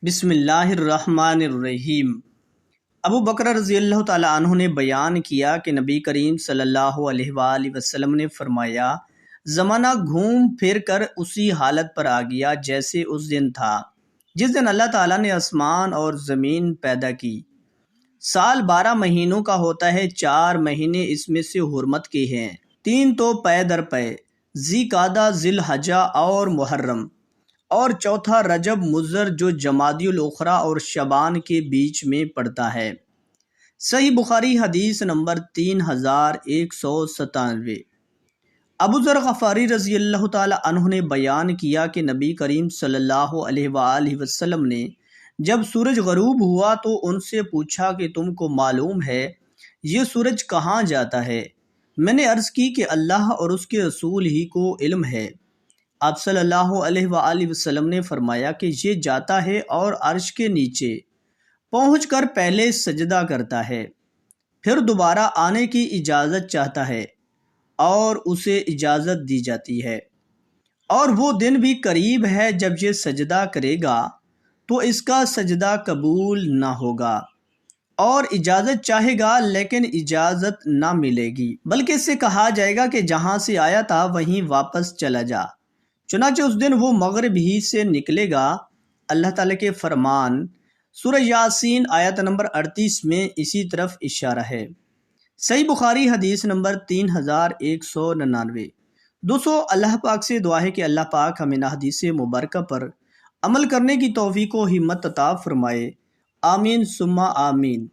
بسم اللہ الرحمن الرحیم۔ ابو بکر رضی اللہ تعالیٰ عنہ نے بیان کیا کہ نبی کریم صلی اللہ علیہ وآلہ وسلم نے فرمایا، زمانہ گھوم پھر کر اسی حالت پر آ گیا جیسے اس دن تھا جس دن اللہ تعالیٰ نے آسمان اور زمین پیدا کی۔ سال 12 مہینوں کا ہوتا ہے، 4 مہینے اس میں سے حرمت کے ہیں، 3 تو پے در پے، ذی قعدہ، ذی الحجہ اور محرم، اور چوتھا رجب مضر جو جمادی الاخری اور شعبان کے بیچ میں پڑتا ہے۔ صحیح بخاری حدیث نمبر 3197۔ ابو ذر غفاری رضی اللہ تعالی عنہ نے بیان کیا کہ نبی کریم صلی اللہ علیہ وآلہ وسلم نے جب سورج غروب ہوا تو ان سے پوچھا کہ تم کو معلوم ہے یہ سورج کہاں جاتا ہے؟ میں نے عرض کی کہ اللہ اور اس کے رسول ہی کو علم ہے۔ آپ صلی اللہ علیہ وآلہ وسلم نے فرمایا کہ یہ جاتا ہے اور عرش کے نیچے پہنچ کر پہلے سجدہ کرتا ہے، پھر دوبارہ آنے کی اجازت چاہتا ہے اور اسے اجازت دی جاتی ہے، اور وہ دن بھی قریب ہے جب یہ سجدہ کرے گا تو اس کا سجدہ قبول نہ ہوگا، اور اجازت چاہے گا لیکن اجازت نہ ملے گی، بلکہ اس سے کہا جائے گا کہ جہاں سے آیا تھا وہیں واپس چلا جا۔ چنانچہ اس دن وہ مغرب ہی سے نکلے گا۔ اللہ تعالیٰ کے فرمان سورہ یاسین آیت نمبر 38 میں اسی طرف اشارہ ہے۔ صحیح بخاری حدیث نمبر 3199۔ دوستو، اللہ پاک سے دعا ہے کہ اللہ پاک ہمیں حدیث مبارکہ پر عمل کرنے کی توفیق و ہمت عطا فرمائے۔ آمین ثم آمین۔